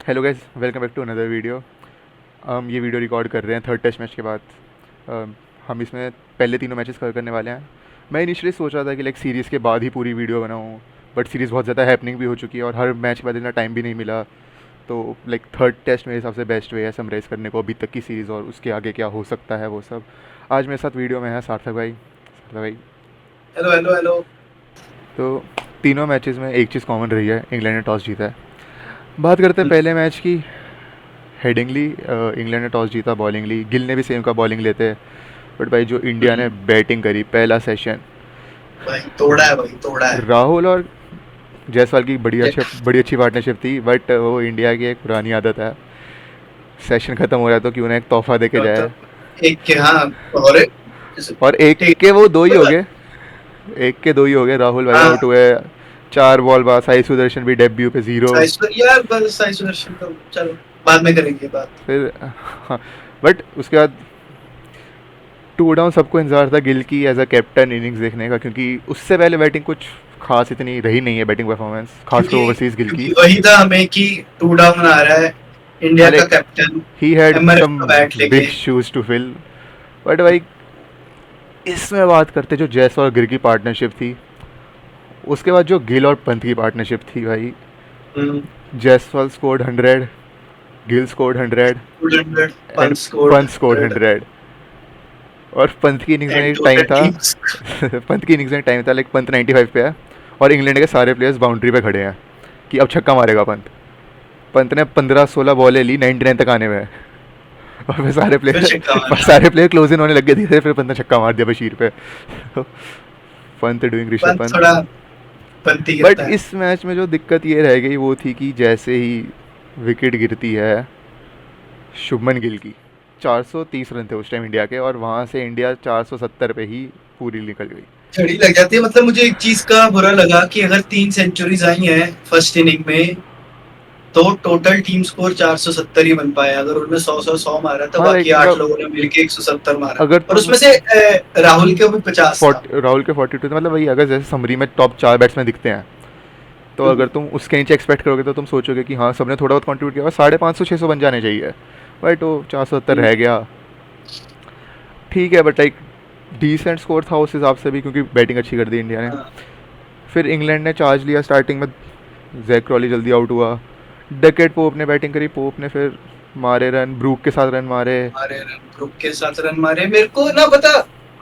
Hello guys, welcome back to another video. हम ये video record कर रहे हैं थर्ड टेस्ट मैच के बाद। हम इसमें पहले तीनों मैचेस कवर करने वाले हैं। मैं इनिशियली सोच रहा था कि लाइक सीरीज़ के बाद ही पूरी वीडियो बनाऊँ, बट सीरीज़ बहुत ज़्यादा हैपनिंग भी हो चुकी है और हर मैच के बाद इतना टाइम भी नहीं मिला। तो लाइक थर्ड टेस्ट मेरे हिसाब से बेस्ट वे है समराइज़ करने को अभी तक की सीरीज़ और उसके आगे क्या हो सकता है वो सब। आज मेरे साथ वीडियो में है सार्थक भाई। Hello hello hello. तो तीनों मैचेस में एक चीज़ कॉमन रही है, इंग्लैंड ने टॉस जीता है। बात करते हैं पहले मैच की। हेडिंगली इंग्लैंड ने टॉस जीता, बॉलिंग ली, गिल ने भी सेम का बॉलिंग लेते हैं। बट भाई जो इंडिया ने बैटिंग करी पहला सेशन, भाई तोड़ा है, भाई तोड़ा है। राहुल और जायसवाल की ये बड़ी अच्छी पार्टनरशिप थी। बट वो इंडिया की एक पुरानी आदत है, सेशन ख़त्म हो रहा है तो क्यों ना एक तोहफा दे के जाए। एक के हाँ। और और एक ठीक। के वो दो ही कोई हो बात। गए, एक के दो ही हो गए। राहुल भाई आउट हाँ। हुए, 4 बॉल बाद साई सुदर्शन भी डेब्यू पे 0। यार बस साई सुदर्शन का चलो बाद में करेंगे बात। फिर हाँ, बट उसके बाद टू डाउन सबको इंतजार था गिल की एज अ कैप्टन इनिंग्स देखने का, क्योंकि उससे पहले बैटिंग कुछ खास इतनी रही नहीं है, बैटिंग परफॉर्मेंस खासकर क्योंकि ओवरसीज गिल की। क्योंकि वही था हमें कि टू डाउन आ रहा है, इंडिया हाँ का like captain he had MRF some का बैट बिग लेके। Shoes to fill. बट भाई इसमें बात करते जो जयसवाल और गिल की पार्टनरशिप थी, उसके बाद जो गिल और पंत की पार्टनरशिप थी भाई। Hmm. Jaiswal scored 100, Gill scored 100 200 and पंच स्कोर पंत स्कोर्ड 100 100। और पंत की इनिंग्स में एंड एक टाइम 200 था टीम्स। पंत की इनिंग्स में एक टाइम था लाइक पंत 95 पे है और इंग्लैंड के सारे प्लेयर्स बाउंड्री पे खड़े हैं कि अब छक्का मारेगा पंत। पंत ने 15-16 बॉलें ली 99 तक आने में, और फिर फिर छक्का मारा। सारे प्लेयर क्लोज इन होने लग गए धीरे, फिर पंत ने छक्का मार दिया बशीर पे। पंत डूइंग ऋषभ पंच पंत। थोड़ा पंती बट गिरता है। इस मैच में जो दिक्कत ये रह गई वो थी कि जैसे ही विकेट गिरती है शुभमन गिल की, 430 रन थे उस टाइम इंडिया के, और वहाँ से इंडिया 470 पे ही पूरी निकल गई। छड़ी लग जाती है। मतलब मुझे एक चीज का बुरा लगा कि अगर 3 सेंचुरीज आई हैं फर्स्ट इनिंग में तो टोटल टीम स्कोर 470 ही बन पाया। अगर उनमें 100 मारा तो हाँ बाकी लाइक 8 मतलब लोगों ने मिलके 170 मारा। अगर और तुम उसमें से राहुल के भी 50 था। राहुल के 42 थे, मतलब वही अगर जैसे समरी में टॉप 4 बैट्समैन दिखते हैं तो अगर तुम उसके नीचे एक्सपेक्ट करोगे तो तुम सोचोगे कि हाँ सबने थोड़ा बहुत कंट्रीब्यूट किया, 550-600 बन जाने चाहिए। बट वो 470 रह गया। ठीक है, बट लाइक डिसेंट स्कोर था उस हिसाब से भी, क्योंकि बैटिंग अच्छी कर दी इंडिया ने। हाँ, फिर इंग्लैंड ने चार्ज लिया स्टार्टिंग में, जैक क्रॉली जल्दी आउट हुआ, डेकेट पोप ने बैटिंग करी, पोप ने फिर मारे रन, ब्रूक के साथ रन मारे। मारे रन ब्रुक के साथ रन मारे। मेरे को ना पता,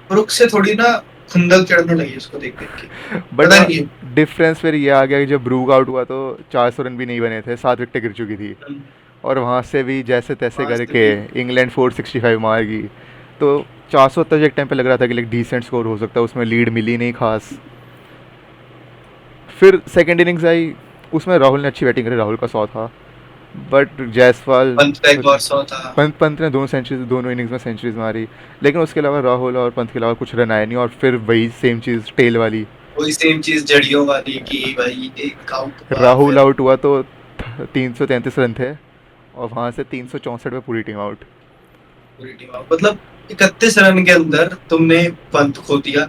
ब्रुक से थोड़ी ना खुंदक चढ़ने लगी उसको देख देख के। बट पता वहाँ नहीं। डिफरेंस फिर ये आ गया कि जब ब्रूक आउट हुआ तो 400 रन भी नहीं बने थे, 7 विकेटें गिर चुकी थी। और वहाँ से भी जैसे तैसे वहां से करके भी इंग्लैंड 465 मार गई। तो 470 एक टाइम पे लग रहा था कि लाइक डिसेंट स्कोर हो सकता है, उसमें लीड मिली नहीं खास। फिर सेकेंड इनिंग्स आई, उसमें राहुल ने अच्छी बैटिंग करी, राहुल का 100 था। बट जायसवाल, पंत का एक और 100 था। पंत ने दोनों इनिंग्स में सेंचुरीज मारी, लेकिन उसके अलावा राहुल और पंत के अलावा कुछ रन आए नहीं। और फिर वही सेम चीज़ टेल वाली, वही सेम चीज जड़ियों वाली की भाई एक आउट हुआ राहुल फिर आउट हुआ तो 333 रन थे, और वहाँ से 364 पे पूरी टीम आउट। पूरी टीम आउट। मतलब 31 रन के अंदर तुमने पंत खो दिया।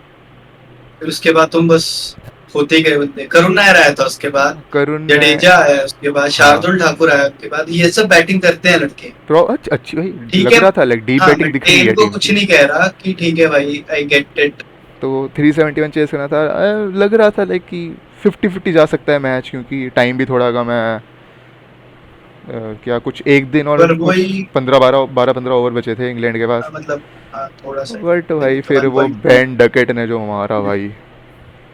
फिर उसके बाद तुम बस होते ही गए बंदे। करुण नायर आया था उसके बाद, करुण ने, जडेजा आया उसके बाद, हाँ शार्दुल ठाकुर आया उसके बाद। ये सब बैटिंग करते हैं लड़के। अच्छी भाई ठीक लग है। रहा था, लाइक डीप हाँ, मैं बैटिंग दिख रही टेल है को टीम कुछ की। नहीं कह रहा कि ठीक है भाई, आई गेट इट। तो 371 चेस करना था, लग रहा था लाइक कि 50-50 जा सकता है मैच, क्योंकि टाइम भी थोड़ा कम है। क्या कुछ एक दिन और पर कुछ वही 12-15 ओवर बचे थे इंग्लैंड के पास। मतलब हाँ, थोड़ा सा बट भाई एक फिर वो 1 पॉइंट। बेन डकेट ने जो मारा भाई।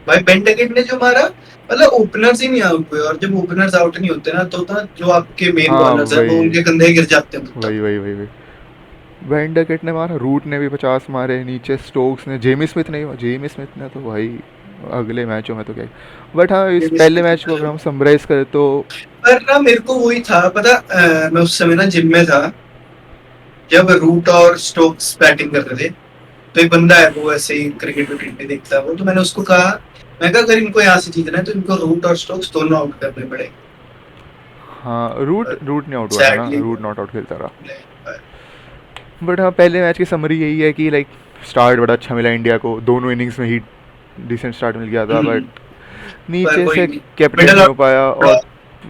भाई बेंटकेट ने जो मारा, मतलब ओपनर्स ही नहीं आउट हुए। और जब ओपनर्स आउट नहीं होते ना तो जो आपके मेन हाँ बॉलर्स हैं वो वही उनके कंधे गिर जाते हैं तब। वही बेन डकेट ने मारा, रूट ने भी 50 मारे, नीचे स्टोक्स ने, जेमी स्मिथ नहीं, जेमी स्मिथ ने तो भाई अगले मैचों में तो क्या। बट हाँ, इस पहले मैच को अगर हम समराइज करें तो पर ना मेरे को वही था पता। मैं उस समय ना जिम में था जब रूट और स्टोक्स बैटिंग कर रहे थे। तो एक बंदा है वो ऐसे ही क्रिकेट विकेट नहीं देखता है वो। तो मैंने उसको कहा, मैं कहा अगर इनको यहाँ से जीतना है तो इनको रूट और स्टोक्स दोनों आउट करने पड़ेंगे। हाँ रूट रूट नहीं आउट हुआ था ना, सैडली रूट नॉट आउट खेलता रहा। बट हाँ, पहले मैच की समरी यही है कि लाइक स्टार्ट बड़ा अच्छा मिला इंडिया को, दोनों इनिंग्स में ही डिसेंट स्टार्ट मिल गया था। बट पर नीचे कोई से नहीं। कैप्टन मिडल नहीं हो पाया, ऑर्डर और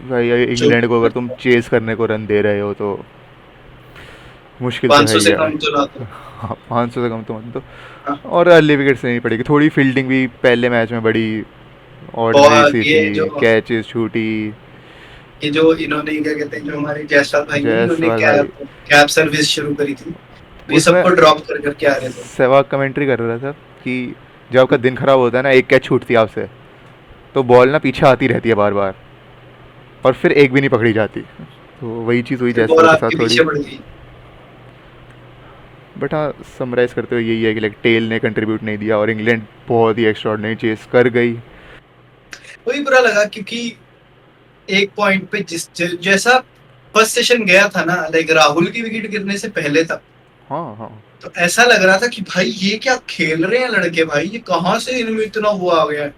भाई जो इंग्लैंड को अगर तुम चेस करने को रन दे रहे हो तो मुश्किल तो है 500 ही से है। कम तो ना तो। हाँ 500 से कम तो मत दो। हाँ, और अर्ली विकेट से नहीं पड़ेगी, थोड़ी फील्डिंग भी पहले मैच में बड़ी ऑर्डिनरी और सी ये थी, जो कैचेस छूटी। ये जो इन्होंने क्या कहते हैं, जो हमारे जायसवाल भाई हैं, इन्होंने जायसवाल भाई कैब कैब सर्विस शुरू करी थी। ये उसमें सबको ड्रॉप कर करके आ रहे थे। सहवाग कमेंट्री कर रहा था कि जब आपका दिन खराब होता है ना, एक कैच छूटती है आपसे, तो बॉल ना पीछे आती रहती है बार बार, और फिर एक भी नहीं पकड़ी जाती। तो वही चीज़ हुई फिर बॉल जायसवाल के साथ आपके थोड़ी। पीछे पड़ गई। बट हाँ, समराइज़ करते हुए यही है कि लाइक टेल ने कंट्रीब्यूट नहीं दिया और इंग्लैंड बहुत ही एक्स्ट्राऑर्डिनरी चेस कर गई। वही बुरा लगा क्योंकि एक पॉइंट पे जैसा फर्स्ट सेशन गया था ना, लाइक राहुल की विकेट गिरने से पहले तक, हाँ हाँ। तो ऐसा लग रहा था कि भाई ये क्या खेल रहे हैं लड़के, भाई ये कहाँ से इनमें इतना वो आ गया है।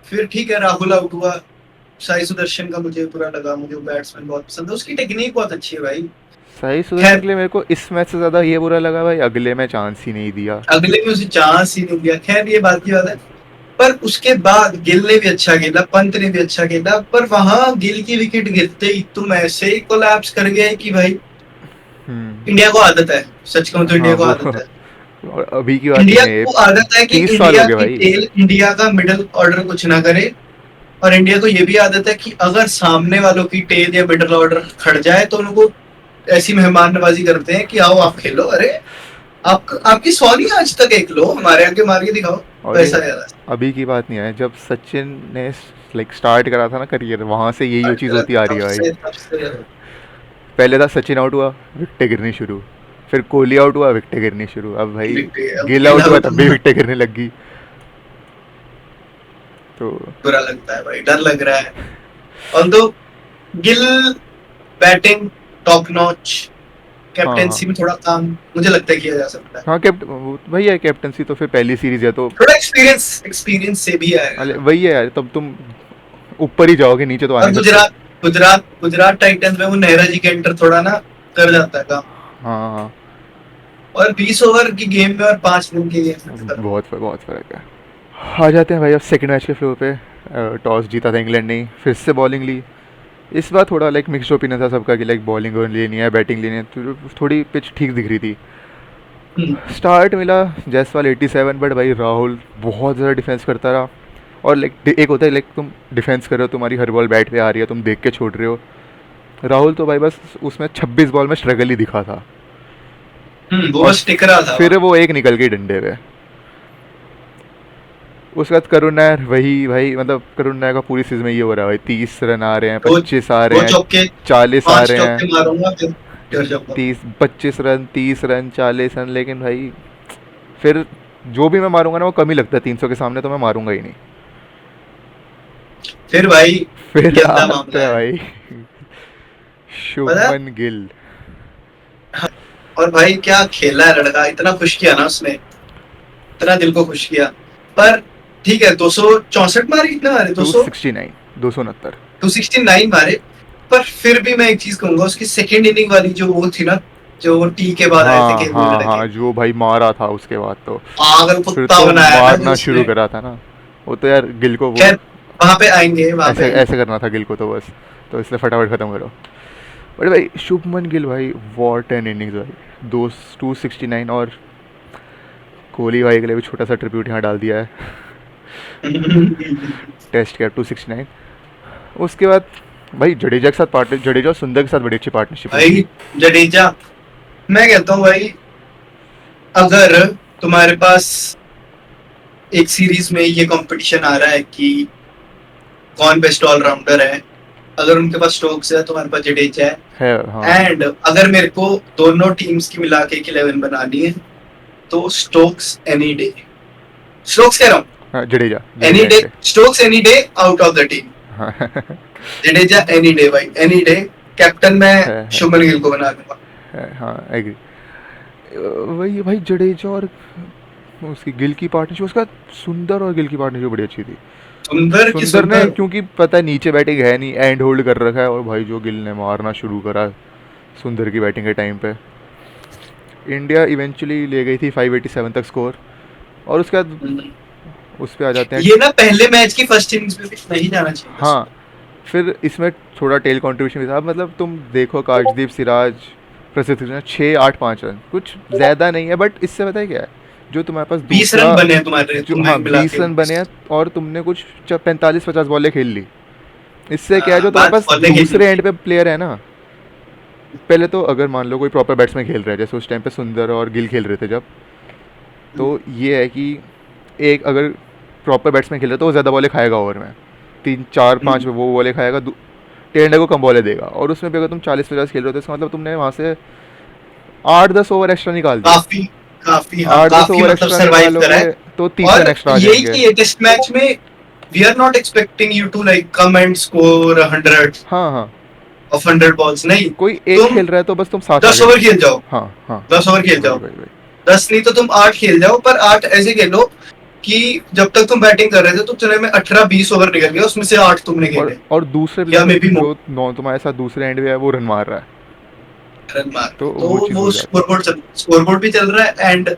फिर ठीक है, राहुल आउट हुआ। साई सुदर्शन का मुझे बुरा लगा, मुझे बैट्समैन बहुत पसंद है, उसकी टेक्निक बहुत अच्छी है भाई। सही सुदर्शन खैर, के लिए मेरे को इस मैच से ज़्यादा ये बुरा लगा भाई, अगले में चांस ही नहीं दिया। अगले में उसे चांस ही नहीं दिया। खैर ये बात की बात है। पर उसके बाद गिल ने भी अच्छा खेला, पंत ने भी अच्छा खेला, पर वहां गिल की विकेट गिरते ही तुम ऐसे ही कोलैप्स कर गए कि भाई, इंडिया को आदत है, सच कहूं तो हाँ इंडिया को वो आदत है। और अभी की बात इंडिया नहीं है ये, को आदत है कि 30 साल इंडिया हो गए की भाई। टेल, इंडिया का मिडिल ऑर्डर कुछ ना करे। और इंडिया को ये भी आदत है कि अगर सामने वालों की टेल या मिडिल ऑर्डर खड़ जाए तो उनको ऐसी मेहमान नवाजी करते हैं कि आओ आप खेलो, अरे आप आपकी सॉरी आज तक एक लो, हमारे आगे मार के दिखाओ। और ये वैसा ज्यादा अभी की बात नहीं है, जब सचिन ने लाइक स्टार्ट करा था ना करियर, वहाँ से यही वो चीज़ होती आ रही तब है भाई। से तब से पहले था सचिन आउट हुआ विकटें गिरनी शुरू, फिर कोहली आउट हुआ विकटें गिरनी शुरू, अब भाई अब गिल गिल आउट हुआ आउट तब भी हुआ। विकटें गिरने लग गई। तो बुरा लगता है भाई, डर लग रहा है। और तो गिल बैटिंग टॉप नॉच, हाँ हाँ कैप्टेंसी में थोड़ा काम मुझे लगता है किया जा सकता है। हाँ, वही है कैप्टनसी तो फिर पहली सीरीज है तो। थोड़ा एक्सपीरियंस एक्सपीरियंस से भी अरे आएगा। वही है यार, तब तुम ऊपर ही जाओगे, नीचे तो आ और नहीं सकते। गुजरात टाइटंस में वो नेहरा जी के एंटर थोड़ा ना कर जाता है काम। हाँ हाँ। और 20 ओवर की गेम में और 5 दिन की गेम में अंतर। बहुत फ़र्क है। आ जाते हैं भाई अब सेकंड मैच के फ्लो पे। टॉस जीता था इंग्लैंड ने, फिर से बॉलिंग ली। इस बार थोड़ा लाइक मिक्स्ड ओपिनियन था सबका कि लाइक बॉलिंग लेनी है बैटिंग लेनी है, तो थोड़ी पिच ठीक दिख रही थी। हम्म, स्टार्ट मिला जायसवाल 87, बट भाई राहुल बहुत ज़्यादा डिफेंस करता रहा। और लाइक एक होता है लाइक तुम डिफेंस कर रहे हो, तुम्हारी हर बॉल बैट पे आ रही है, तुम देख के छोड़ रहे हो। राहुल तो भाई बस उसमें 26 बॉल में स्ट्रगल ही दिखा था। वो और बस टिक रहा था फिर वहाँ। वो एक निकल गई डंडे पे। उसके बाद करुण नायर, वही भाई मतलब करुण नायर का पूरी सीजन में ये हो रहा है भाई, 30 रन आ रहे हैं, दो 25 आ रहे दो हैं, चौके, 40 आ 5 रहे चौके हैं। मारूंगा फिर जाऊंगा। 25 रन, 30 रन, 40 रन, लेकिन भाई फिर जो भी मैं मारूंगा ना वो कम ही लगता है, 300 के सामने तो मैं मारूंगा ही नहीं। फिर भाई फिर गंदा आते मामला हैं है, भाई पता है? शुभमन गिल। और भाई क्या खेला है लड़का, इतना खुश किया ना उसने, इतना दिल को खुश किया। पर ठीक है, 264 मारे, कितने मारे, 200, 269, 269। 269 मारे। पर फिर भी मैं एक चीज कहूंगा, उसकी सेकेंड इनिंग वाली जो वो थी ना, जो वो टी के बाद आए थे हाँ खेलने हाँ लड़के, हाँ, जो भाई मारा था उसके बाद तो पागल फिर कुत्ता तो बनाया ना जो मारना शुरू उसने। करा था ना। वो तो यार गिल को वो खैर वहां पे आएंगे, वहां पे ऐसे आएंगे। ऐसे करना था गिल को तो बस, तो इसलिए फटाफट ख़त्म करो। बट भाई शुभमन गिल भाई, वॉट एन इनिंग्स भाई, 269। और कोहली भाई के लिए भी छोटा सा ट्रिब्यूट यहाँ डाल दिया है, टेस्ट कैप 269। उसके बाद भाई जडेजा के साथ पार्टनर, जडेजा और सुंदर के साथ बड़ी अच्छी पार्टनरशिप हुई भाई थी। जडेजा, मैं कहता हूँ भाई, अगर तुम्हारे पास एक सीरीज में ये कंपटीशन आ रहा है कि कौन बेस्ट ऑलराउंडर है, अगर उनके पास स्टोक्स है, तुम्हारे पास जडेजा है हाँ। है, एंड अगर मेरे को दोनों टीम्स की मिला के एक 11 बनानी है, तो स्टोक्स एनी डे, स्टोक्स कह रहा हूँ, हाँ Jadeja, any Jadeja day, and Stokes any day out of the team, हाँ जडेजा एनी डे भाई, एनी डे। कैप्टन मैं है शुभमन गिल को बना दूंगा। हाँ एग्री। वही भाई जडेजा और उसकी गिल की पार्टनरशिप, उसका सुंदर और गिल की पार्टनरशिप बड़ी अच्छी थी। सुंदर की सुंदर ने, सुंदर। क्योंकि पता है नीचे बैटिंग है नहीं, एंड होल्ड कर रखा है, और भाई जो गिल ने मारना शुरू करा सुंदर की बैटिंग के टाइम पे, इंडिया इवेंचुअली ले गई थी 587 तक स्कोर। और उसके बाद उस पर आ जाते हैं। ये ना पहले मैच की फर्स्ट इनिंग्स में भी नहीं जाना चाहिए था हाँ उसको। फिर इसमें थोड़ा टेल कंट्रीब्यूशन भी था, मतलब तुम देखो काशदीप, सिराज, प्रसिद्ध कृष्णा 6-8-5 रन, कुछ ज़्यादा नहीं है, बट इससे पता है क्या है, जो तुम्हारे पास 20 दूसरा, रन बने हैं तुम्हारे, जो तुम्हें हाँ मिला 20 के। रन बने हैं और तुमने कुछ 45-50 बॉलें खेल ली, इससे क्या है जो तुम्हारे बात पास बॉलें खेलने दूसरे की एंड है। पे प्लेयर है ना, पहले तो अगर मान लो कोई प्रॉपर बैट्समैन खेल रहा है, जैसे उस टाइम पे सुंदर और गिल खेल रहे थे जब, तो ये है कि एक अगर प्रॉपर बैट्समैन खेल रहा है तो वो ज़्यादा बॉलें खाएगा ओवर में, 3-4-5 हम्म, में वो बॉलें खाएगा, टेंडर को कम बॉलें देगा, और उसमें भी अगर तुम 40-50 खेल रहे हो तो इसका मतलब तुमने वहाँ से 8-10 ओवर एक्स्ट्रा निकाल दिए, काफी काफी, हाँ 8-10 काफी ओवर मतलब एक्स्ट्रा सरवाइव करा निकालोगे है। तो 30 रन और एक्स्ट्रा आ यही जाएंगे। चाहिए टेस्ट मैच में। We are not expecting you to like come and score 100 हाँ हाँ, ऑफ 100 बॉल्स, नहीं। कोई एक तुम खेल रहा है तो बस तुम 7 10 आगे ओवर निकलो। खेल जाओ, हाँ हाँ हाँ, 10 ओवर खेल वही जाओ, वही वही। 10 नहीं तो तुम 8 खेल जाओ, पर 8 ऐसे खेलो कि जब तक तुम बैटिंग कर रहे थे तो तुम्हें में 18-20 ओवर निकल गया, उसमें से 8 तुमने खेले, और दूसरे या प्लेयर मे बी मोर जो नौ तुम्हारे साथ दूसरे एंड पे है वो रन मार रहा है, रन मार तो तो वो चीज़ वो हो जाती है। स्कोरबोर्ड भी चल रहा है, एंड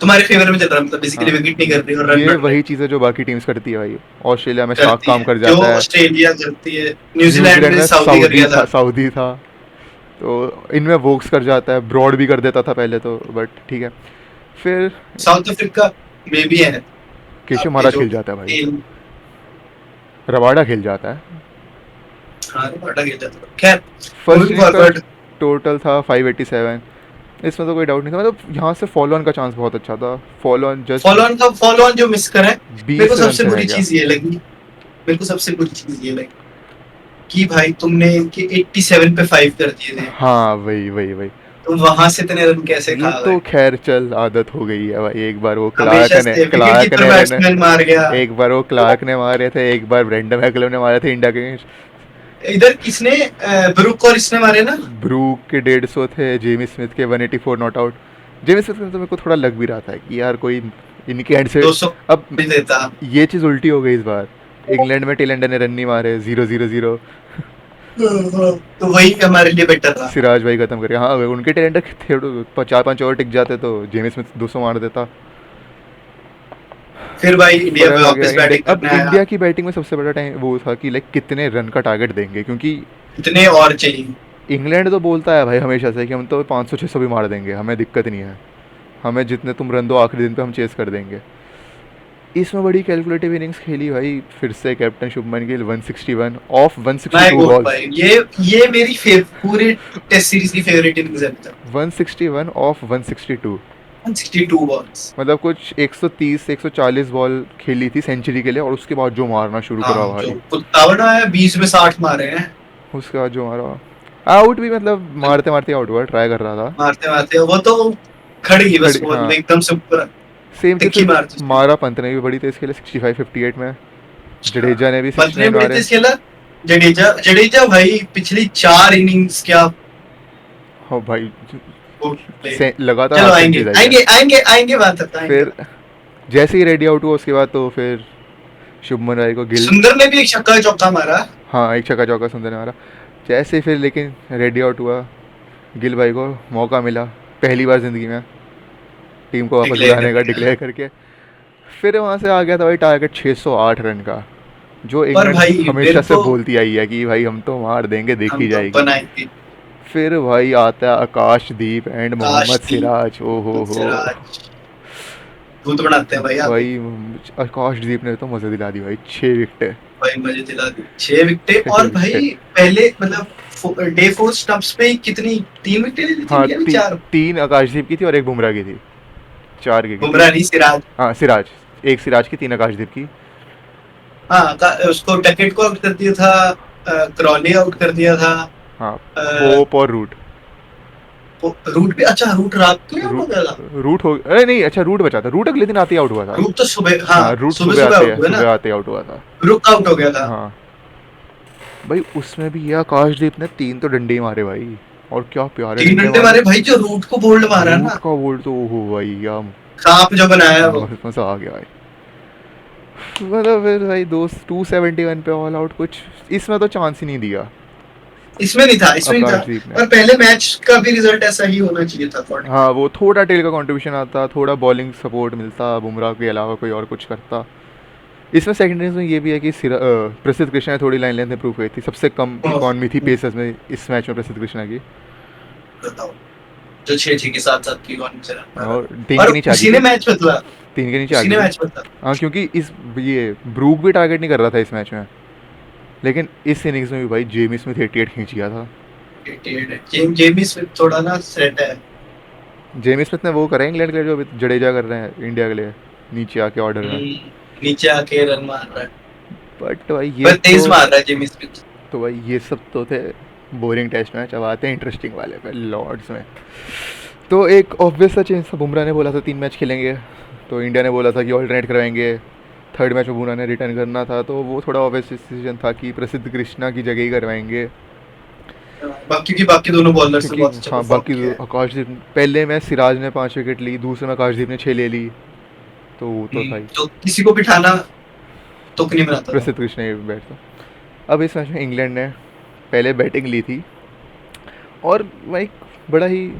तुम्हारे फेवर में चल रहा है, मतलब बेसिकली हाँ, विकेट नहीं कर रही और रन ये बढ़ रहे वही चीज़ है जो बाकी टीम्स करती है भाई, ऑस्ट्रेलिया में शार्क करती काम है, कर जो जाता है, ऑस्ट्रेलिया करती है। न्यूजीलैंड न्यूजीलैंड में में सऊदी कर गया था। साउदी था, तो इनमें वोक्स कर जाता है, ब्रॉड भी कर देता था पहले तो, बट ठीक है। फिर साउथ अफ्रीका में भी है केशव आपके महाराज जो खेल जाता है भाई, टीम। रबाडा खेल जाता है। हाँ हटा गया था, खैर फर्स्ट मूविंग इनिंग्स का फॉरवर्ड। टोटल था 587, इसमें तो कोई डाउट नहीं था, मतलब यहाँ से फॉलो ऑन का चांस बहुत अच्छा था, follow on just follow on जो मिस करा है, मेरे को 20 रन सबसे से रह बुरी गया। चीज ये लगी, मेरे को सबसे बुरी चीज ये लगी कि भाई तुमने इनके 87 पे 5 कर दिए थे, हाँ वही वही वही, तुम वहां से इतने रन कैसे ये खा तो गए? खैर चल आदत हो गई है भाई, एक बार वो हमेशा से विकेट क्लार्क कीपर ने रन, बैट्समैन मार गया। एक बार वो क्लार्क ने मारे थे, एक बार ब्रेंडन मैकलम ने मारे थे इंडिया के against। इधर किसने ब्रुक और इसने मारे ना। ब्रूक के 150 थे, जेमी स्मिथ के 184 नॉट आउट। जेमी स्मिथ का तो मेरे को थोड़ा लग भी रहा था कि यार कोई इनके एंड से, 200 अब भी देता। ये चीज़ उल्टी हो गई इस बार, इंग्लैंड में टेलेंडर ने रन नहीं मारे, 0-0-0, तो वही हमारे लिए बेटर था। सिराज भाई खत्म करे, हाँ अगर उनके टेलेंडर थे तो 4-5 ओवर टिक जाते तो जेमी स्मिथ 200 मार देता। फिर भाई इंडिया फर्क में आ गया वापस बैटिंग इंडिया, अब करने आया। इंडिया की बैटिंग में सबसे बड़ा टाइम वो था कि लाइक कितने रन का टारगेट देंगे, क्योंकि इतने और चाहिए। इंग्लैंड तो बोलता है भाई हमेशा से कि हम तो 500-600 भी मार देंगे, हमें दिक्कत नहीं है, हमें जितने तुम रन दो आखिरी दिन पे हम चेस कर देंगे। इसमें बड़ी कैलकुलेटिव इनिंग्स खेली भाई, फिर से captain Shubman Gill 161 of my 162 God balls, भाई, ये मेरी पूरे टेस्ट सीरीज की फेवरेट इनिंग्स है अभी तक। 161 ऑफ 162, 162 बॉल्स। मतलब कुछ 130-140 बॉल खेली थी सेंचुरी के लिए, और उसके बाद जो मारना शुरू करा हाँ जो भाई, कुत्ता बना है, 20 में 60 मारे हैं। उसके बाद जो मारा, आउट भी मतलब मारते मारते आउट हुआ, ट्राई कर रहा था, मारते मारते वो तो खड़ी गई बस, खड़ी वो हाँ, एकदम से ऊपर सेम चीज़ तिक्की फिर मार दी। मारा पंत ने भी बड़ी तेज खेले 65-58 में, जडेजा ने भी पंत ने 69 बड़े मारे। तेज खेला। जडेजा जडेजा भाई पिछली 4 इनिंग्स क्या हाँ भाई, play। लगातार चलो हाफ आएंगे सेंचुरी आई है। आएंगे आएंगे आएंगे, बात करते हैं, आएंगे। फिर जैसे ही रेडी आउट हुआ उसके बाद तो फिर शुभमन राय को गिल, सुंदर ने भी एक छक्का चौका मारा। हाँ एक छक्का चौका सुंदर ने मारा, जैसे ही फिर लेकिन रेडी आउट हुआ, गिल भाई को मौका मिला पहली बार ज़िंदगी में टीम को वापस डिक्लेयर बुलाने का, करने का। डिक्लेयर करके, फिर वहाँ से आ गया था भाई टारगेट 608 रन का, जो पर इंग्लैंड भाई हमेशा मेरे से को, बोलती आई है कि भाई हम तो मार देंगे, देखी हम तो जाएगी। बनाएंगे। फिर भाई आता है आकाशदीप एंड मोहम्मद सिराज, ओ हो, सिराज भूत बनाते हैं भाई आगे। भाई आकाशदीप ने तो मज़े दिला दी भाई, 6 विकेटें, भाई मजे दिला दी, 6 विकेटें। और 6 विकेटें। भाई पहले मतलब डे 4 स्टंप्स पे कितनी, 3 विकेटें ली थी हाँ इंडिया ने, 4। 3 आकाशदीप की थी और एक बुमराह की थी, 4 की थी। बुमराह नहीं, सिराज। हाँ सिराज, एक सिराज की, 3 आकाशदीप की। हाँ उसको टैकेट को आउट कर दिया था, क्रॉली आउट कर दिया था। हाँ, अ, होप और रूट, रूट भी, अच्छा रूट रात को आउट हो रू, गया था। रूट हो, अरे नहीं अच्छा रूट बचा था, रूट अगले दिन आते ही आउट हुआ था। रूट तो सुबह, हाँ हाँ रूट सुबह सुबह आउट हुआ ना, सुबह आते आउट हुआ था। रूट आउट हो गया था। हाँ भाई, उसमें भी ये आकाशदीप ने 3 तो डंडे ही मारे भाई, और क्या प्यारे 3 डंडे घंटे मारे। मारे भाई, जो रूट को बोल्ड मारा रूट ना, का बोल्ड तो ओहो भाई, क्या सांप जो बनाया वो। मजा आ गया भाई, मतलब फिर भाई दोस्त 271 पे ऑल आउट, कुछ इसमें तो चांस ही नहीं दिया इसमें नहीं था, इसमें नहीं था। आकाशदीप ने। और पहले मैच का भी रिजल्ट ऐसा ही होना चाहिए था अकॉर्डिंग। हाँ वो थोड़ा टेल का कंट्रीब्यूशन आता, थोड़ा बॉलिंग सपोर्ट मिलता, बुमराह के अलावा कोई और कुछ करता, इसमें सेकंड इनिंग्स में ये भी है कि प्रसिद्ध कृष्णा ने थोड़ी लाइन लेंथ इंप्रूव हुई थी, सबसे कम इकॉनमी थी पेसर्स में इस मैच में प्रसिद्ध कृष्णा की, बताओ, जो 6-6 के साथ की कौन से रन मारा, और 3 और के नीचे आ गई उसी ने थी, मैच बदला, 3 के नीचे आ उसी गई ने थी। मैच बदला। हाँ क्योंकि इस ये ब्रूक भी टारगेट नहीं कर रहा था इस मैच में, लेकिन इस इनिंग्स में भी भाई जेमी स्मिथ 88 खींच गया था। 88 है। जेमी स्मिथ थोड़ा ना सेट है। जेमी स्मिथ ने वो करा है इंग्लैंड के लिए जो अभी जडेजा कर रहे हैं इंडिया के लिए, नीचे आके ऑर्डर में। नीचे आके रन मार रहा है, बट भाई ये पर तेज मार रहा है जेमी स्मिथ। तो भाई ये सब तो थे बोरिंग टेस्ट मैच, अब आते हैं इंटरेस्टिंग वाले पे लॉर्ड्स में। तो एक ऑब्वियस सा चेंज था, बुमराह ने बोला था 3 मैच खेलेंगे, तो इंडिया ने बोला था कि ऑल्टरनेट करवाएंगे, थर्ड मैच में बुमराह ने रिटर्न करना था, तो वो थोड़ा ऑब्वियस डिसीजन था कि प्रसिद्ध कृष्णा की जगह ही करवाएंगे। बाकी दोनों बॉलर्स ने क्योंकि बहुत अच्छा हाँ परफॉर्म बाकी किया है। आकाशदीप, पहले मैच सिराज ने 5 विकेट ली, दूसरे में आकाशदीप ने 6 ले ली, तो वो तो था ही, तो किसी को बिठाना तुक नहीं बनाता था। प्रसिद्ध कृष्णा ही बैट था। अब इस मैच में इंग्लैंड ने पहले बैटिंग ली थी, और भाई बड़ा ही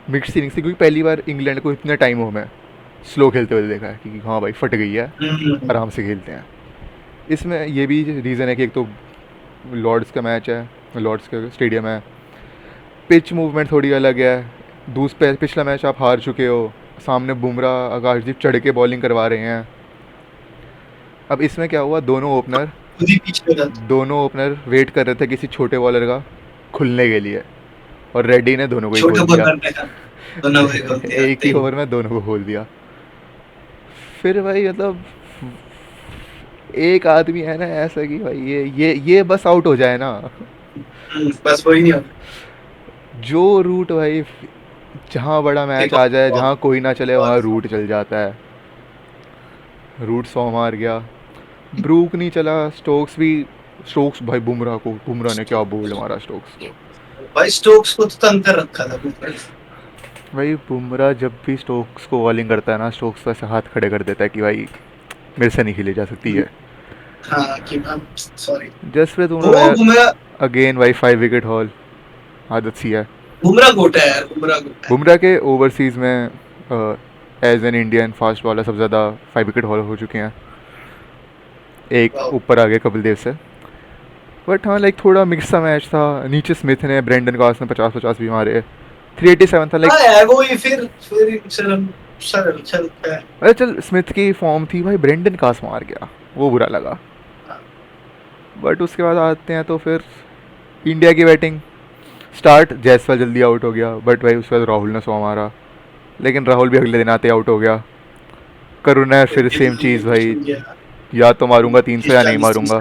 मिक्स इनिंग्स थी, क्योंकि पहली बार इंग्लैंड को इतने टाइम हो में स्लो खेलते हुए देखा है कि हाँ भाई फट गई है, आराम से खेलते हैं। इसमें ये भी रीज़न है कि एक तो लॉर्ड्स का मैच है, लॉर्ड्स का स्टेडियम है, पिच मूवमेंट थोड़ी अलग है, पिछला मैच आप हार चुके हो, सामने बुमराह आकाशदीप चढ़ के बॉलिंग करवा रहे हैं। अब इसमें क्या हुआ, खुद ही पीछे हो जाता। दोनों ओपनर वेट कर रहे थे किसी छोटे बॉलर का खुलने के लिए, और रेड्डी ने दोनों को ही छोटे खोल दिया। बॉलर ने दोनों को खोल दिया। एक ही ओवर में दोनों को खोल दिया। फिर भाई मतलब एक आदमी है ना ऐसा कि भाई ये बस आउट हो जाए ना, बस वही नहीं होता। जो रूट भाई जहाँ बड़ा मैच देखो आ जाए, बहुत जहाँ कोई ना चले वहाँ बहुत रूट चल जाता है। रूट 100 मार गया, ब्रूक नहीं चला, स्टोक्स भाई बुमराह ने क्या बोल्ड मारा स्टोक्स को। भाई स्टोक्स को तो तंग कर रखा था बुमराह। भाई बुमराह जब भी स्टोक्स को बॉलिंग करता है ना, स्टोक्स वैसे हाथ खड़े कर देता है कि भाई मेरे से नहीं खेली जा सकती है। हाँ कि मैम सॉरी। जसप्रीत वो बुमराह बुमराह अगेन भाई 5 विकेट हॉल, आदत सी है। बुमराह गोटा है यार, बुमराह गोटा है। बुमराह के ओवरसीज़ में as an Indian fast bowler सबसे ज़्यादा 5 विकेट हॉल हो चुके हैं, एक वाह। ऊपर आ गए कपिल देव से। बट हाँ लाइक थोड़ा मिक्स सा मैच था, नीचे स्मिथ ने ब्रेंडन कास ने 50-50 भी मारे, 387 था लाइक। हाँ यार वो ही फिर सरल चलता है। अरे चल स्मिथ की फॉर्म थी भाई, ब्रेंडन कास मार गया, वो बुरा लगा। हाँ, बट उसके बाद आते हैं तो फिर इंडिया की बैटिंग स्टार्ट, जयसवाल जल्दी आउट हो गया, बट भाई उसके बाद राहुल ने 100 मारा, लेकिन राहुल भी अगले दिन आते आउट हो गया। करुण ने फिर सेम चीज़ भाई, या तो मारूंगा 300 या नहीं मारूंगा।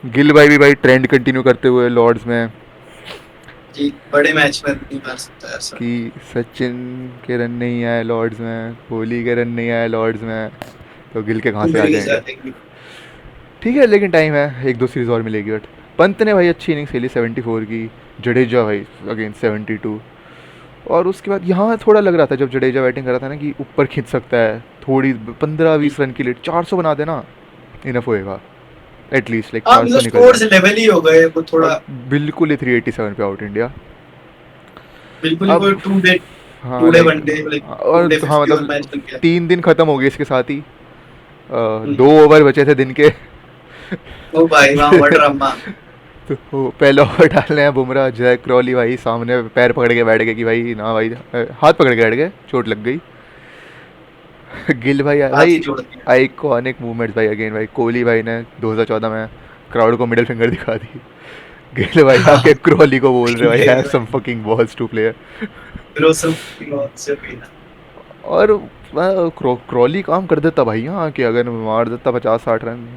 गिल भाई भी भाई ट्रेंड कंटिन्यू करते हुए लॉर्ड्स में जी बड़े मैच में नहीं मार सकता ऐसा। कि सचिन के रन नहीं आए लॉर्ड्स में, कोहली के रन नहीं आए लॉर्ड्स में, तो गिल के कहाँ से आ कोहली के जाएंगे। साथ एक ठीक है लेकिन टाइम है, 1-2 सीरीज़ और मिलेगी। बट पंत ने भाई अच्छी इनिंग्स खेली 74 की, जडेजा भाई अगेन 72, और उसके बाद यहाँ थोड़ा लग रहा था जब जडेजा बैटिंग कर रहा था ना कि ऊपर खींच सकता है, थोड़ी 15-20 रन की लीड, 400 बना देना इनफ होएगा एटलीस्ट, लाइक हाँ 400 मतलब निकल स्कोर्स जाए। लेवल ही हो गए वो थोड़ा। और बिल्कुल ही 387 पे आउट इंडिया। बिल्कुल ही अब कोई हाँ two day like, one day like two और डे हाँ 50 ओवर मतलब मैच बन गया। 3 दिन ख़त्म हो गए इसके साथ ही, 2 ओवर बचे थे दिन के। ओ भाई वहाँ वडरम्मा। तो वो पहला ओवर डालने हैं बुमराह, जय क्रॉली भाई सामने पैर पकड़ के बैठ गए कि भाई ना भाई, हाथ पकड़ के बैठ गए, चोट लग गई। गिल भाई हाथ ही भाई जोड़ दिया। आइकॉनिक मूवमेंट्स भाई अगेन भाई, कोहली भाई ने 2014 में क्राउड को मिडिल फिंगर दिखा दी, गिल भाई आके क्रॉली को बोल रहे भाई have some fucking balls to player. फिर सब से भी ना। और क्रॉली काम कर देता भाई यहाँ कि अगर मार देता 50-60 रन,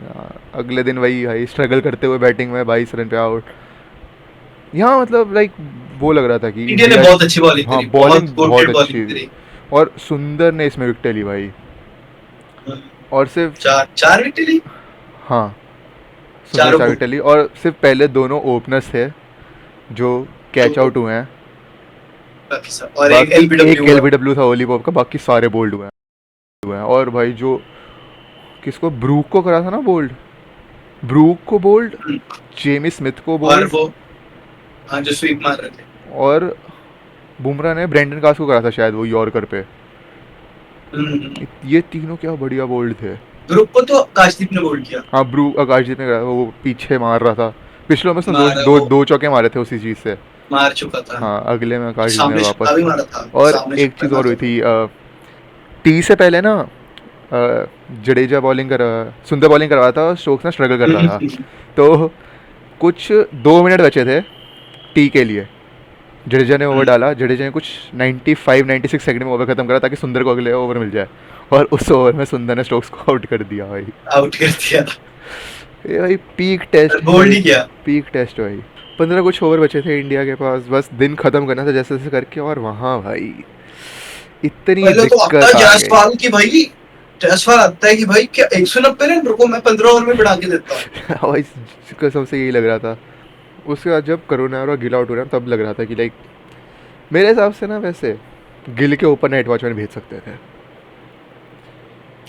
अगले दिन वही भाई स्ट्रगल करते हुए बैटिंग में 22 रन पे आउट। यहाँ मतलब लाइक वो लग रहा था कि इंडिया ने बहुत अच्छी बॉलिंग हाँ करी, बॉलिंग बहुत बहुत गुड अच्छी बॉलिंग थी, करी। और सुंदर ने इसमें विकेट ली भाई, और सिर्फ चार विकेट ली। हाँ सुंदर चारों 4 को विकेट ली, और सिर्फ पहले दोनों ओपनर्स थे जो कैच आउट हुए हैं, बाकी सब और एक बाकी एक एलबीडब्ल्यू एलबीडब्ल्यू था ओली पॉप का, बाकी सारे बोल्ड हुए हैं। और भाई जो किसको ब्रूक को करा था ना बोल्ड, ब्रूक को बोल्ड, जेमी स्मिथ को और बोल्ड, वो हाँ जो स्वीप मार रहे थे। और बुमराह ने ब्रेंडन कास को करा था शायद वो यॉर्कर पे। ये तीनों क्या बढ़िया बोल्ड थे। ग्रुप को तो आकाशदीप ने बोल्ड किया। हाँ ब्रू आकाशदीप ने करा, वो पीछे मार रहा था। पिछले में उसने दो मारा दो वो, दो चौके मारे थे उसी चीज़ से। मार चुका था। हाँ अगले में आकाशदीप ने सामने छक्का वापस। भी मारा था, और सामने एक छक्का चीज़ और मारा हुई था। थी, टी से पहले ना जडेजा बॉलिंग कर सुंदर बॉलिंग करवा था और स्टोक्स ने स्ट्रगल कर रहा था। तो कुछ 2 मिनट बचे थे टी के लिए, जडेजा ने ओवर डाला। जडेजा ने कुछ 95-96 सेकंड में ओवर खत्म करा ताकि सुंदर को अगले ओवर मिल जाए, और उस ओवर में सुंदर ने स्टोक्स को आउट कर दिया भाई। आउट कर दिया। ये भाई पीक टेस्ट है, बोल्ड ही किया। पीक टेस्ट भाई। 15 कुछ ओवर बचे थे इंडिया के पास, बस दिन ख़त्म करना था जैसे जैसे करके, और वहाँ भाई इतनी पहले तो आता है दिक्कत आ गई। जायसवाल की भाई, जायसवाल आता है कि भाई क्या 190 रन, रुको मैं 15 ओवर में बढ़ा के देता हूँ। भाई कसम से यही लग रहा था। उसके बाद जब करुणा और गिल आउट हो रहा तब लग रहा था कि लाइक मेरे हिसाब से ना वैसे गिल के ऊपर नाइट वॉचमैन भेज सकते थे,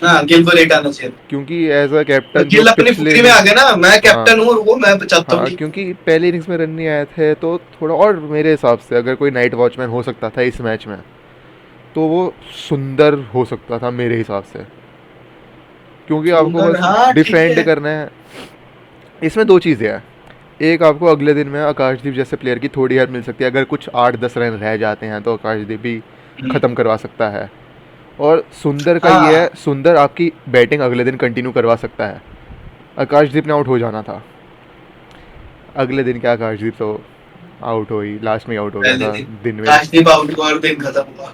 हाँ गिल को लेट आना चाहिए। क्योंकि एज अ कैप्टन जो गिल अपनी पिछले फुकरी में आ गया ना, मैं हाँ कैप्टन हूँ और वो मैं बचाता हूँ हाँ, टीम को। क्योंकि पहले इनिंग्स में रन नहीं आए थे तो थोड़ा, और मेरे हिसाब से अगर कोई नाइट वॉचमैन हो सकता था इस मैच में तो वो सुंदर हो सकता था मेरे हिसाब से, क्योंकि आपको सुंदर, बस हाँ ठीक डिफेंड है। करना है। इसमें दो चीज़ें हैं, एक आपको अगले दिन में आकाशदीप जैसे प्लेयर की थोड़ी हेल्प मिल सकती है, अगर कुछ 8-10 रन रह जाते हैं तो आकाशदीप भी ख़त्म करवा सकता है। और सुंदर का ये है, हाँ सुंदर आपकी बैटिंग अगले दिन कंटिन्यू करवा सकता है। आकाशदीप ने आउट हो जाना था अगले दिन, क्या आकाशदीप तो आउट हो ही, लास्ट में आउट हो गया पहले था दिन दिन में। काशदीप आउट हुआ और दिन खत्म हुआ।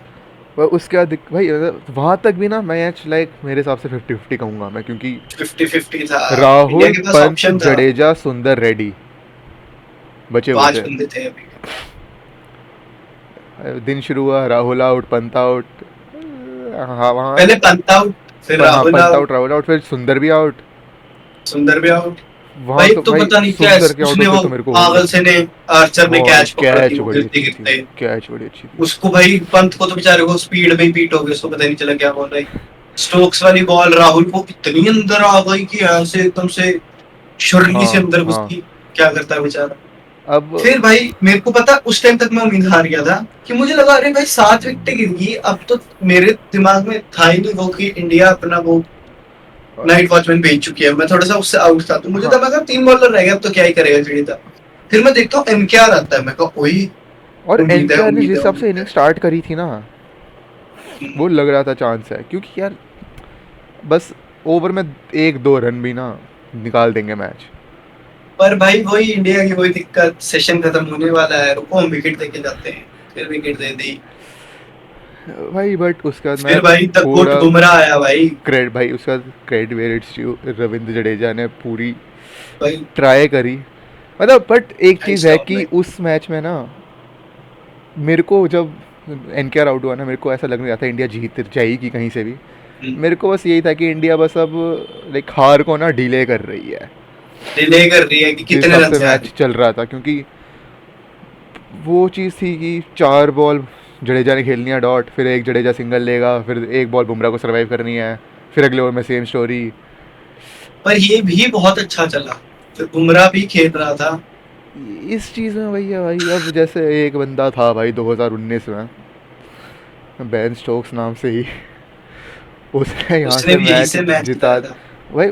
पर उसके बाद भाई वहाँ तक भी ना मैच लाइक मेरे हिसाब से 50-50 कहूँगा मैं, क्योंकि 50-50 था। इंडिया राहुल के पास पंत ऑप्शन था, जडेजा सुंदर रेड्डी बचे हुए 5 थे। बंदे थे अभी। दिन शुरू हुआ, राहुल आउट, पंत आउट, हाँ वहाँ पहले पंत आउट, फिर हाँ Rahul Pant out, out, Rahul out, फिर सुंदर भी आउट। सुंदर भी आउट। वहाँ भाई तो तो भाई पता नहीं क्या सुंदर के आउट उसने होते वो तो मेरे को पागल से ने, आर्चर ने बहुत कैच पकड़ ली कैच वो बड़ी गिरते अच्छी थी, गिरते। कैच बड़ी अच्छी थी। उसको भाई पंत को तो बेचारे को स्पीड में ही पीट हो गई, उसको पता ही नहीं चला क्या बोल रहा है। स्टोक्स वाली बॉल राहुल को इतनी अंदर आ गई कि ऐसे एकदम से शुरली से हाँ अंदर हाँ। घुसती। क्या करता है बेचारा। अब फिर भाई मेरे को पता, उस टाइम तक मैं उम्मीद हार गया था कि मुझे लगा अरे भाई 7 विकेट गिर गई अब तो। मेरे दिमाग में था ही नहीं वो कि इंडिया अपना वो नाइट वॉचमैन भेज चुकी है। मैं थोड़ा सा उससे आउट था, तो मुझे हाँ, था मैं 3 बॉलर रह गया, अब तो क्या ही करेगा जडेजा। फिर मैं देखता हूँ एनकेआर आता है, मैं कहा वही और उम्मीद है एनकेआर ने उम्मीद जिस है हिसाब से उम्मीद इनिंग है। स्टार्ट करी थी ना, वो लग रहा था चांस है, क्योंकि यार बस ओवर में 1-2 रन भी ना निकाल देंगे मैच। पर भाई वही इंडिया की वही दिक्कत, सेशन खत्म होने वाला है, रुको हम विकेट देके जाते हैं। फिर विकेट दे दी। भाई बट उसके बाद मैं फिर भाई द गुड थोड़ा बुमराह आया भाई। क्रेडिट, भाई उसके बाद credit where it's due, Ravindra Jadeja ने पूरी भाई ट्राई करी। मतलब बट एक भाई चीज़ है स्टॉप कि में। उस मैच में ना मेरे को जब एनकेआर आउट हुआ ना, मेरे को ऐसा लग नहीं रहा था इंडिया जीत जाएगी कहीं से भी। मेरे को बस यही था कि इंडिया बस अब लाइक हार को ना डिले कर रही है, डिले कर रही है कि जिस कितने हिसाब रन से से आ रही। मैच चल रहा था, क्योंकि वो चीज़ थी कि 4 बॉल जडेजा ने खेलनी है डॉट, फिर एक जडेजा सिंगल लेगा, फिर एक बॉल बुमराह को सर्वाइव करनी है, फिर अगले ओवर में सेम स्टोरी। पर ये भी बहुत अच्छा चला, फिर बुमराह भी खेल रहा था। इस चीज़ में वही है भाई, अब जैसे एक बंदा था भाई 2019 में बेन स्टोक्स नाम से ही, उसने यहाँ उसने से भी यहीं मैच से मैच जिता। जिताया था। भाई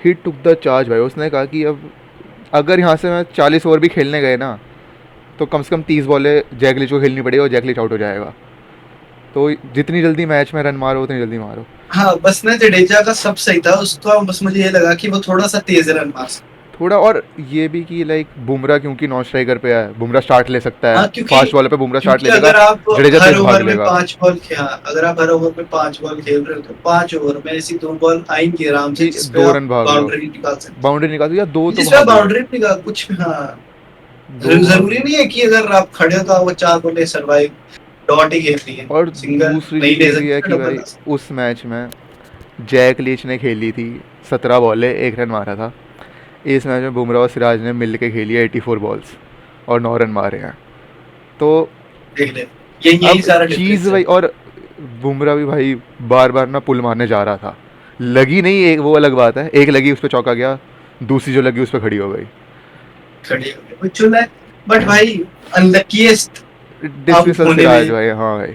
ही टुक द चार्ज भाई, उसने कहा कि अब अगर यहाँ से मैं 40 ओवर भी खेलने गए ना तो कम से कम 30 बॉलें जैकलिच को खेलनी पड़ेगी और जैकलिच आउट हो जाएगा। तो जितनी जल्दी मैच में रन मारो उतनी जल्दी मारो। हाँ बस ना जडेजा का सब सही था उसका, बस मुझे ये लगा कि वो थोड़ा सा तेज रन मार सकता। थोड़ा, और ये भी कि लाइक बुमराह क्योंकि नॉन स्ट्राइकर पे है, बुमराह स्टार्ट ले सकता है, हाँ क्योंकि फास्ट बॉलर पे बुमराह स्टार्ट क्योंकि ले लेगा, अगर आप जडेजा हर तेज भाग ओवर में लेगा। 5 बॉल हाँ अगर आप हर ओवर में 5 बॉल खेल रहे हो तो 5 ओवर में ऐसी 2 बॉल आएंगी आराम से कि जिसपे दो आप रन भाग लो, बाउंड्री निकाल सकते बाउंड्री निकाल दो या दो हो, तो जिसपे आप भाग लो, बाउंड्री निकाल कुछ भी। हाँ दो भाग जरूरी लो। नहीं है कि अगर आप खड़े हो तो वो 4 बॉलें सर्वाइव डॉट ही खेलनी है। और सिंगल दूसरी नहीं ले चीज़ ये है सकते, कि डबल भाई ला सकते। उस मैच में जैक लीच ने खेली थी 17 बॉलें, 1 रन मारा था। इस मैच में बुमराह और सिराज ने मिल के खेली है 84 बॉल्स और 9 रन मारे हैं। तो देख ले, यही अब सारा चीज़ डिफरेंस है। भाई, और बुमराह भी भाई बार बार ना पुल मारने जा रहा था, लगी नहीं, एक वो अलग बात है, एक लगी उस पर चौका गया, दूसरी जो लगी उस पर खड़ी हो गई। खड़ी हो गई वो चुना है। बट भाई अनलकीएस्ट आउट डिसमिसल होने सिराज में, भाई, हाँ भाई।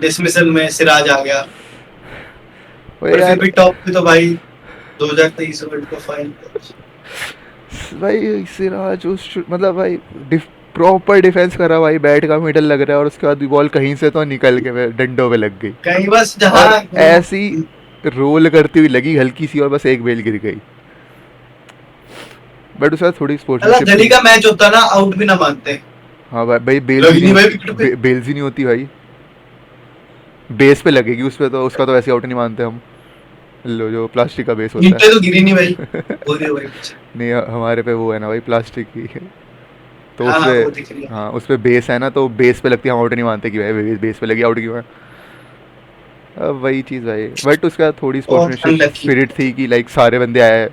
डिसमिसल में सिराज आ गया। भाई पर फिर यार भी टॉप पे तो भाई 2023 वर्ल्ड कप फाइनल। भाई सिराज मतलब भाई प्रॉपर डिफेंस करा भाई, बैट का मिडल लग रहा है और उसके बाद बॉल कहीं से तो निकल के डंडों पे लग गई कहीं बस और जहाँ वो ऐसी रोल करती हुई लगी हल्की सी और बस एक बेल गिर गई। बट उसके बाद थोड़ी अल्लाह स्पोर्ट्समैनशिप गली थी। का मैच होता ना, आउट भी ना मानते। हाँ भाई भाई बेल्स ही लगी नहीं नहीं भाई विकेट पे। बेल्स ही नहीं होती भाई, बेस पे लगेगी उस पे तो उसका तो वैसे आउट नहीं मानते हम, लो जो प्लास्टिक का बेस होता नीचे तो है। गिरी नहीं भाई, हो रही है भाई पीछे। नहीं हमारे पे वो है ना भाई प्लास्टिक की, तो हाँ उस हाँ पे, वो दिख रही है। हाँ उस पे बेस है ना, तो बेस पे लगती है, हम आउट नहीं मानते कि भाई बेस पे लगी आउट क्यों है। अब वही चीज़ भाई, बट उसका थोड़ी बहुत स्पोर्ट्समैनशिप अनलकी। स्पिरिट थी कि लाइक सारे बंदे आए,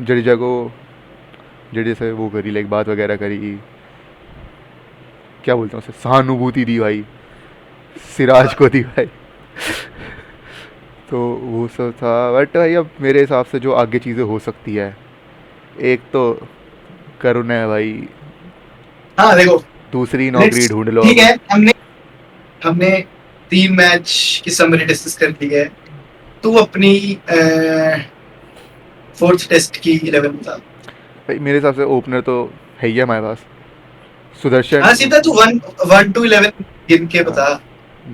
जडेजा को, जडेजा से वो करी लाइक बात वगैरह करी, क्या बोलते हैं उसे, सहानुभूति दी भाई, सिराज को दी भाई। तो वो सब था, बट भाई अब मेरे हिसाब से जो आगे चीज़ें हो सकती है, एक तो करुण है भाई, हाँ देखो, दूसरी नौकरी लेट्स, ढूंढ लो ठीक अब। है, हमने हमने 3 मैच की समरी डिस्कस कर ली है। तू अपनी फोर्थ टेस्ट की 11 बता। भाई मेरे हिसाब से ओपनर तो है ही है हमारे पास, सुदर्शन, हाँ सीधा तू 1 1 to 11 गिन के हाँ, बता।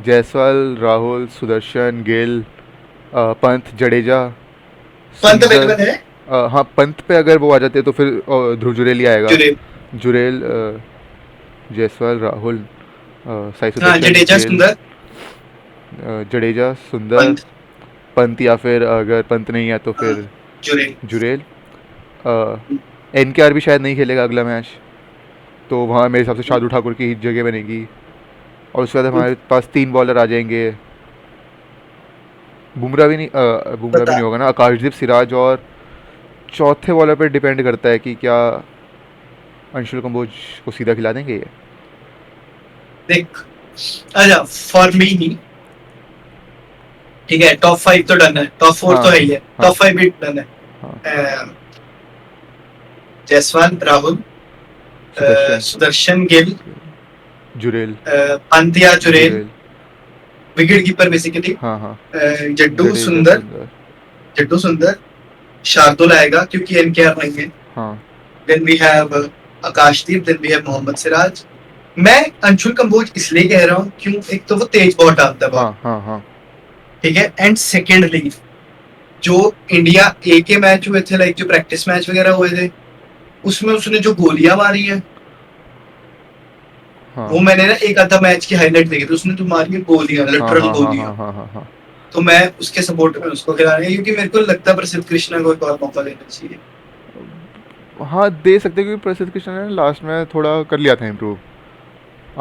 जायसवाल, राहुल, सुदर्शन, गिल, पंत, जडेजा, पंत सुंदर, बेटमैन है। हाँ पंत पे अगर वो आ जाते तो फिर ध्रुव जुरेल ही आएगा, जुरेल। जुरेल, जायसवाल, राहुल, साई हाँ सुदर्शन, जडेजा गिल, सुंदर जडेजा, सुंदर, पंत पंत, या फिर अगर पंत नहीं है तो हाँ, फिर जुरेल। जुरेल। एन के आर भी शायद नहीं खेलेगा अगला मैच, तो वहाँ मेरे हिसाब से शार्दुल ठाकुर की ही जगह बनेगी। और उसके बाद हमारे पास 3 बॉलर आ जाएंगे, बुमराह भी नहीं, बुमराह भी बता नहीं होगा ना, आकाशदीप, सिराज, और चौथे बॉलर पर डिपेंड करता है कि क्या अंशुल कंबोज को सीधा खिला देंगे ये। देख, अच्छा फॉर मी ही ठीक है, टॉप 5 तो डन है, टॉप 4 तो हाँ है ही है, हाँ टॉप 5 भी डन है। हाँ, जायसवाल, राहुल, सुदर्शन, सुदर्शन गिल, जुरेल, पंत या Jurel, Jurel, wicket keeper basically, हाँ हाँ, जड्डू जडेजा, सुंदर, सुंदर, जड्डू सुंदर, शार्दुल आएगा क्योंकि एनकेआर नहीं है। हाँ then we have Akashdeep, then we have Mohammed Siraj. मैं अंशुल कंबोज इसलिए कह रहा हूँ क्यों, एक तो वो तेज बॉल डालता है हाँ बहुत, हाँ हाँ ठीक है, एंड सेकेंडली जो इंडिया ए के मैच हुए थे, लाइक जो प्रैक्टिस मैच वगैरह हुए थे, उसमें उसने जो गोलियां मारी है, हाँ वो मैंने ना एक आधा मैच की हाईलाइट देखी थी, उसने जो मारी है गोलियां, हाँ लिटरल हाँ हाँ गोलियां। हाँ हाँ हाँ हाँ तो मैं उसके सपोर्ट में उसको खिला रही है, क्योंकि मेरे को लगता है प्रसिद्ध कृष्णा को एक और मौका देना चाहिए। हाँ दे सकते हैं, क्योंकि प्रसिद्ध कृष्ण ने लास्ट में थोड़ा कर लिया था इम्प्रूव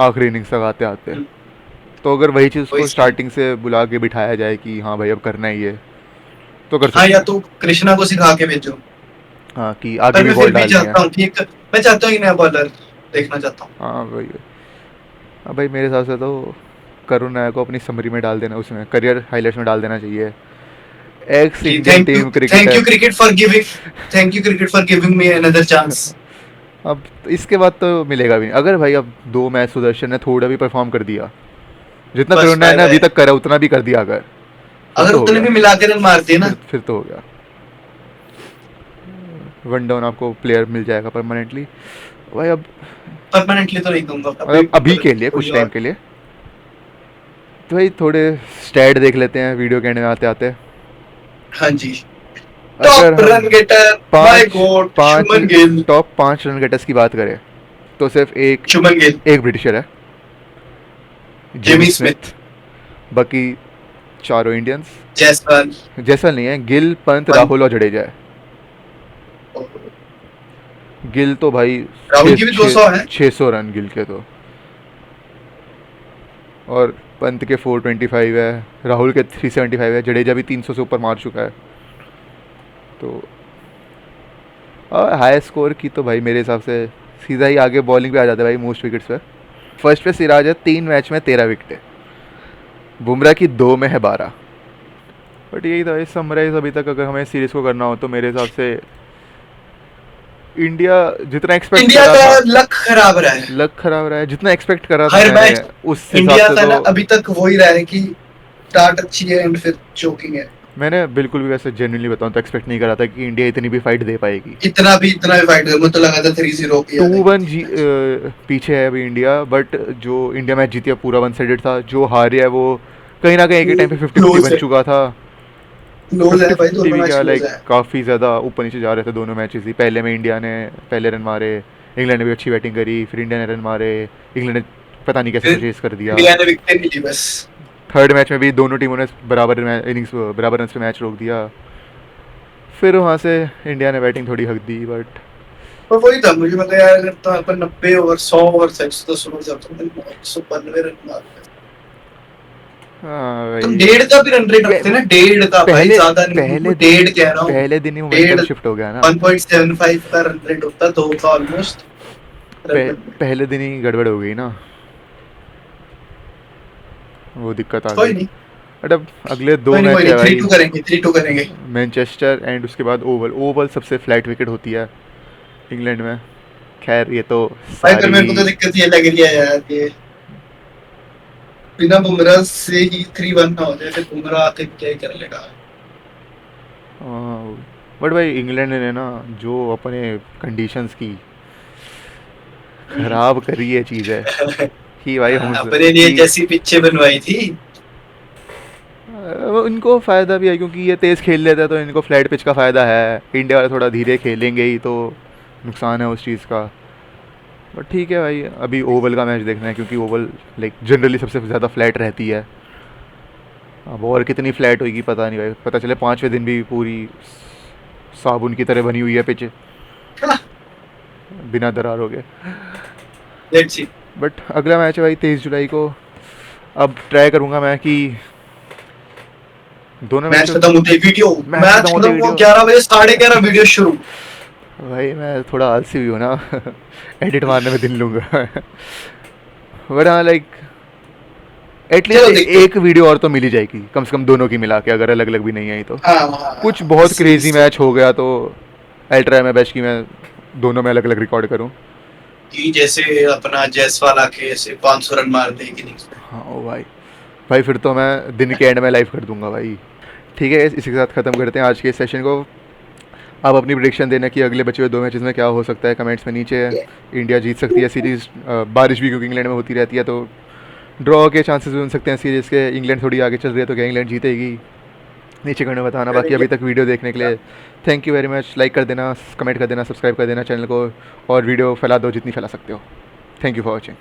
आखिरी इनिंग्स तक आते आते। हम्म, तो अगर वही चीज़ वही उसको चीज। स्टार्टिंग से बुला के बिठाया जाए कि हाँ भाई अब करना ही है, तो कर हाँ, सकते या हैं। तो कृष्णा को सिखा के भेजो। हाँ कि आगे पर भी मैं बॉल फिर भी डालनी है। चाहता हूँ कि एक, मैं चाहता हूँ कि नया बॉलर देखना चाहता हूँ। हाँ वही है। हाँ भाई मेरे हिसाब से तो करुण नायक को अपनी समरी में डाल देना, उसमें करियर हाइलाइट्स में डाल देना चाहिए, एक्स जी Indian team thank you cricketer. Cricket for giving, thank you cricket for giving me another chance. अब इसके बाद तो मिलेगा भी नहीं, अगर भाई अब 2 मैच सुदर्शन ने थोड़ा भी परफॉर्म कर दिया, जितना बस करुण नायक बाय ने अभी बाय। तक करा उतना भी कर दिया अगर, फिर अगर तो हो उतने गया, भी मिलाकर मार दिए ना, फिर तो हो गया, वन डाउन आपको प्लेयर मिल जाएगा परमानेंटली। भाई अब परमानेंटली तो नहीं दूंगा अभी, मतलब अभी के लिए कोई कुछ टाइम और। के लिए। तो भाई थोड़े स्टैट देख लेते हैं वीडियो के एंड में आते आते। हाँ जी। अगर टॉप हम रन गेटर, माय पाँच गॉड, पाँच Shubman Gill. Top 5 run getters की बात करें तो सिर्फ एक शुभमन गिल, एक ब्रिटिशर है, जेमी जिमी स्मिथ, स्मिथ, बाकी चारों इंडियंस। जायसवाल, जैसा नहीं है, गिल, पंत, पंत। राहुल और जडेजा है। गिल तो भाई राहुल छः की भी छः 200 है। 600 रन गिल के तो, और पंत के 425 है, राहुल के 375 है, जडेजा भी 300 से ऊपर मार चुका है। तो और हाई स्कोर की तो भाई मेरे हिसाब से सीधा ही आगे बॉलिंग पे आ जाता है भाई, मोस्ट विकेट्स पे। फर्स्ट पे सिराज है, 3 मैच में 13 विकेटें, बुमराह की 2 में है 12। बट यही था, इस समराइज अभी तक अगर हमें सीरीज़ को करना हो तो मेरे हिसाब से इंडिया जितना एक्सपेक्ट इंडिया करा का था, लक खराब रहा है, लक खराब रहा है, जितना एक्सपेक्ट करा था हर मैंने मैच उस हिसाब इंडिया से का तो। ना अभी तक वो ही रहा है कि स्टार्ट अच्छी है एंड फिर चोकिंग है। मैंने बिल्कुल भी वैसे जेन्युइनली बताऊँ तो एक्सपेक्ट नहीं करा था कि इंडिया इतनी भी फाइट दे पाएगी। इतना भी फाइट कर, मुझे तो लगा था 3-0 की टू आ वन जाएगी मैच। पीछे है अभी इंडिया, बट जो इंडिया मैच जीती है पूरा वन साइडेड था। जो हार है वो कहीं ना कहीं एक ही टाइम पे 50-50 क्लोज बन है, चुका था। क्लोज है फिफ्टी भाई, फिफ्टी दोनों भी मैच क्या, क्लोज लाइक है। काफ़ी ज़्यादा ऊपर नीचे जा रहे थे दोनों मैचेस ही। पहले में इंडिया ने पहले रन मारे, इंग्लैंड ने भी अच्छी बैटिंग करी, फिर इंडिया ने रन मारे, इंग्लैंड ने पता नहीं कैसे फिर परचेज कर दिया। इंडिया ने विकेट नहीं ली बस। थर्ड मैच में भी दोनों टीमों ने बराबर इनिंग्स बराबर रन पे मैच रोक दिया। फिर वहाँ से इंडिया ने बैटिंग थोड़ी हक दी, बट पर वही था, मुझे लगा यार अगर तो अपन 90 ओवर 100 ओवर से 110 ओवर जाते तो 192 रन मारते। हाँ तुम भाई। 1.5 का भी रन रेट रखते ना, 1.5 का भाई, पहले ज्यादा नहीं, तुमको पहले दिन 1.5 कह रहा हूँ। पहले दिन ही मोमेंटम 1.5, शिफ्ट हो गया ना। 1.75 का रन रेट होता है, 2 का ऑलमोस्ट रन रेट। पहले दिन ही गड़बड़ हो गई ना, वो दिक्कत आ कोई गई। नहीं, बट अब अगले दो कोई नहीं, कोई मैच नहीं, है थ्री भाई। टू करेंगे, 3-2 करेंगे। मैनचेस्टर एंड उसके बाद ओवल। ओवल सबसे फ्लैट विकेट होती है इंग्लैंड में। खैर ये तो भाई फिर सारी मेरे को तो दिक्कत ये लग रही है यार कि बिना बुमराह से ही 3-1 ना हो जाए, फिर बुमराह आके क्या ही कर लेगा। बट भाई इंग्लैंड ने ना जो अपने कंडीशंस की खराब करी है चीज़ है कि भाई हम अपने लिए कि जैसी पिच्चे बनवाई थी। इनको फ़ायदा भी है क्योंकि ये तेज़ खेल लेते हैं तो इनको फ्लैट पिच का फ़ायदा है। इंडिया वाले थोड़ा धीरे खेलेंगे ही तो नुकसान है उस चीज़ का। बट ठीक है भाई, अभी ओवल का मैच देखना है क्योंकि ओवल लाइक जनरली सबसे ज़्यादा फ्लैट रहती है। अब और कितनी फ्लैट होगी पता नहीं भाई, पता चले पाँचवें दिन भी पूरी साबुन की तरह बनी हुई है पिच, बिना दरार हो गए। Let's see. बट अगला मैच है भाई 23 जुलाई को। अब ट्राई करूँगा मैं कि दोनों मैच मैचेस खत्म होते वीडियो, मैच खत्म मैच होते खत्म हुआ वीडियो। 11 बजे, 11:30 वीडियो शुरू। भाई मैं थोड़ा आलसी भी हूँ ना एडिट मारने में दिन लूँगा बट हाँ लाइक एटलीस्ट चलो देखते हैं। एक वीडियो और तो मिल ही जाएगी कम से कम दोनों की मिला के, अगर अलग अलग भी नहीं आई तो। हाँ हाँ कुछ हाँ, बहुत इससे क्रेजी इससे मैच हो गया तो आई ट्राई मैं बेस्ट कि मैं दोनों में अलग अलग रिकॉर्ड करूँ। कि जैसे अपना जायसवाल आके ऐसे 500 रन मार दे कि नहीं। हाँ ओ भाई, भाई फिर तो मैं दिन के एंड में लाइव कर दूंगा भाई। ठीक है इसी के साथ ख़त्म करते हैं आज के इस सेशन को। आप अपनी प्रिडिक्शन देना कि अगले बचे हुए दो मैचेस में क्या हो सकता है कमेंट्स में नीचे। इंडिया जीत सकती है सीरीज़, बारिश भी क्योंकि इंग्लैंड में होती रहती है तो ड्रॉ के चांसेस भी बन सकते हैं सीरीज़ के। इंग्लैंड थोड़ी आगे चल रही है तो क्या इंग्लैंड जीतेगी, नीचे कमेंट में बताना। बाकी करेंगे। अभी तक वीडियो देखने के लिए thank you very much. Like कर देना, कमेंट कर देना, सब्सक्राइब कर देना चैनल को, और वीडियो फैला दो जितनी फैला सकते हो। Thank you for watching.